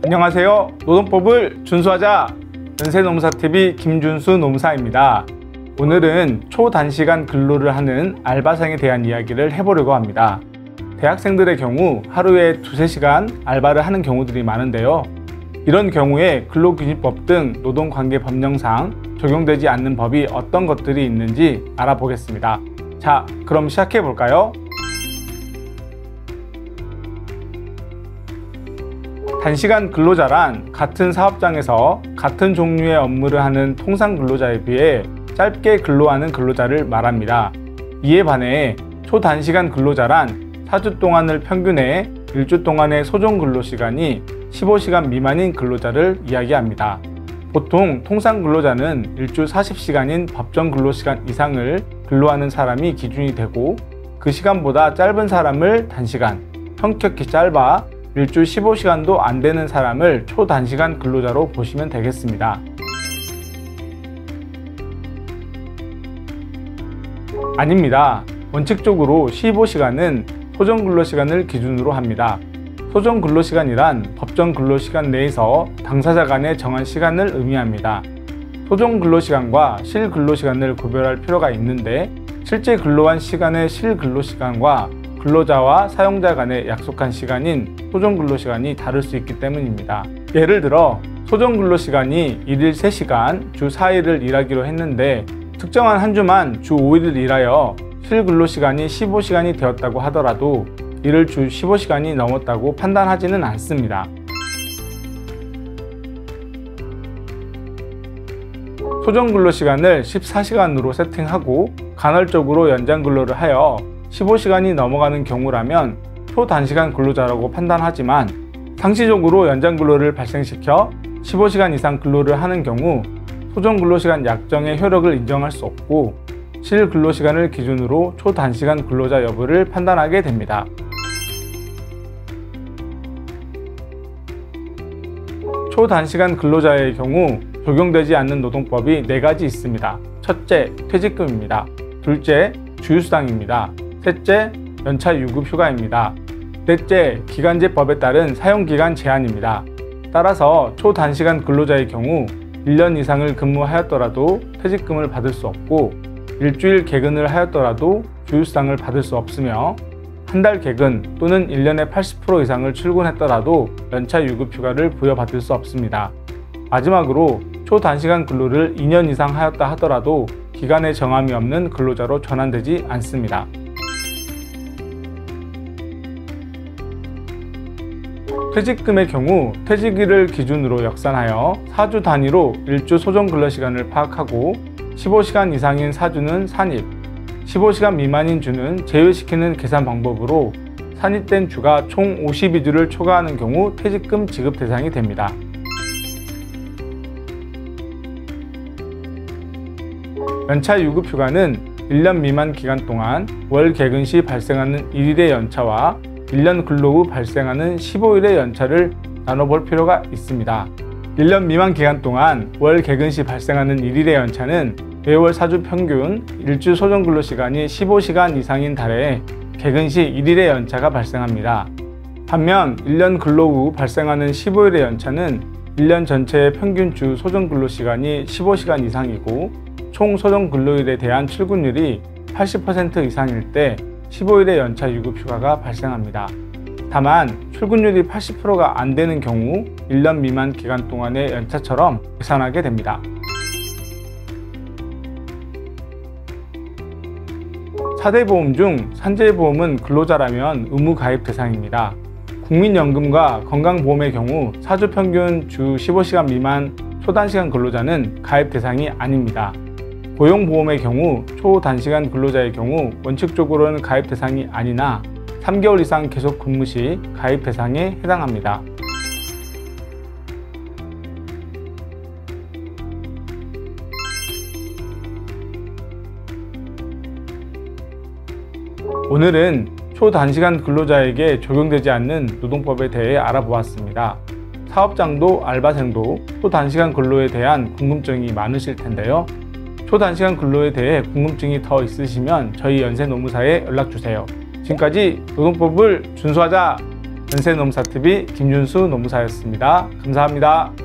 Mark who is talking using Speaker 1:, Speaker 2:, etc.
Speaker 1: 안녕하세요. 노동법을 준수하자! 연세노무사TV 김준수 노무사입니다. 오늘은 초단시간 근로를 하는 알바생에 대한 이야기를 해보려고 합니다. 대학생들의 경우 하루에 2~3시간 알바를 하는 경우들이 많은데요. 이런 경우에 근로기준법 등 노동관계법령상 적용되지 않는 법이 어떤 것들이 있는지 알아보겠습니다. 자, 그럼 시작해 볼까요? 단시간 근로자란 같은 사업장에서 같은 종류의 업무를 하는 통상 근로자에 비해 짧게 근로하는 근로자를 말합니다. 이에 반해 초단시간 근로자란 4주 동안을 평균해 1주 동안의 소정 근로시간이 15시간 미만인 근로자를 이야기합니다. 보통 통상 근로자는 1주 40시간인 법정 근로시간 이상을 근로하는 사람이 기준이 되고, 그 시간보다 짧은 사람을 단시간, 현격히 짧아 1주 15시간도 안 되는 사람을 초단시간 근로자로 보시면 되겠습니다. 아닙니다. 원칙적으로 15시간은 소정 근로시간을 기준으로 합니다. 소정 근로시간이란 법정 근로시간 내에서 당사자 간에 정한 시간을 의미합니다. 소정 근로시간과 실 근로시간을 구별할 필요가 있는데, 실제 근로한 시간의 실 근로시간과 근로자와 사용자 간에 약속한 시간인 소정 근로시간이 다를 수 있기 때문입니다. 예를 들어 소정 근로시간이 1일 3시간, 주 4일을 일하기로 했는데 특정한 한 주만 주 5일을 일하여 실 근로시간이 15시간이 되었다고 하더라도 이를 주 15시간이 넘었다고 판단하지는 않습니다. 소정 근로시간을 14시간으로 세팅하고 간헐적으로 연장 근로를 하여 15시간이 넘어가는 경우라면 초단시간 근로자라고 판단하지만, 상시적으로 연장 근로를 발생시켜 15시간 이상 근로를 하는 경우 소정 근로시간 약정의 효력을 인정할 수 없고, 실 근로시간을 기준으로 초단시간 근로자 여부를 판단하게 됩니다. 초단시간 근로자의 경우 적용되지 않는 노동법이 4가지 있습니다. 첫째, 퇴직금입니다. 둘째, 주휴수당입니다. 셋째, 연차 유급 휴가입니다. 넷째, 기간제법에 따른 사용기간 제한입니다. 따라서 초단시간 근로자의 경우 1년 이상을 근무하였더라도 퇴직금을 받을 수 없고, 일주일 개근을 하였더라도 주휴수당을 받을 수 없으며, 한 달 개근 또는 1년에 80% 이상을 출근했더라도 연차 유급 휴가를 부여받을 수 없습니다. 마지막으로 초단시간 근로를 2년 이상 하였다 하더라도 기간에 정함이 없는 근로자로 전환되지 않습니다. 퇴직금의 경우 퇴직일을 기준으로 역산하여 4주 단위로 1주 소정 근로시간을 파악하고, 15시간 이상인 4주는 산입, 15시간 미만인 주는 제외시키는 계산 방법으로 산입된 주가 총 52주를 초과하는 경우 퇴직금 지급 대상이 됩니다. 연차 유급 휴가는 1년 미만 기간 동안 월 개근 시 발생하는 1일의 연차와 1년 근로 후 발생하는 15일의 연차를 나눠볼 필요가 있습니다. 1년 미만 기간 동안 월 개근 시 발생하는 1일의 연차는 매월 4주 평균 1주 소정 근로시간이 15시간 이상인 달에 개근 시 1일의 연차가 발생합니다. 반면 1년 근로 후 발생하는 15일의 연차는 1년 전체의 평균 주 소정 근로시간이 15시간 이상이고, 총 소정 근로일에 대한 출근율이 80% 이상일 때 15일의 연차 유급 휴가가 발생합니다. 다만 출근율이 80%가 안 되는 경우 1년 미만 기간 동안의 연차처럼 계산하게 됩니다. 사대보험 중 산재보험은 근로자라면 의무 가입 대상입니다. 국민연금과 건강보험의 경우 4주 평균 주 15시간 미만 초단시간 근로자는 가입 대상이 아닙니다. 고용보험의 경우 초단시간 근로자의 경우 원칙적으로는 가입 대상이 아니나 3개월 이상 계속 근무 시 가입 대상에 해당합니다. 오늘은 초단시간 근로자에게 적용되지 않는 노동법에 대해 알아보았습니다. 사업장도 알바생도 초단시간 근로에 대한 궁금증이 많으실 텐데요. 초단시간 근로에 대해 궁금증이 더 있으시면 저희 연세노무사에 연락주세요. 지금까지 노동법을 준수하자! 연세농사TV 김윤수 농사였습니다. 감사합니다.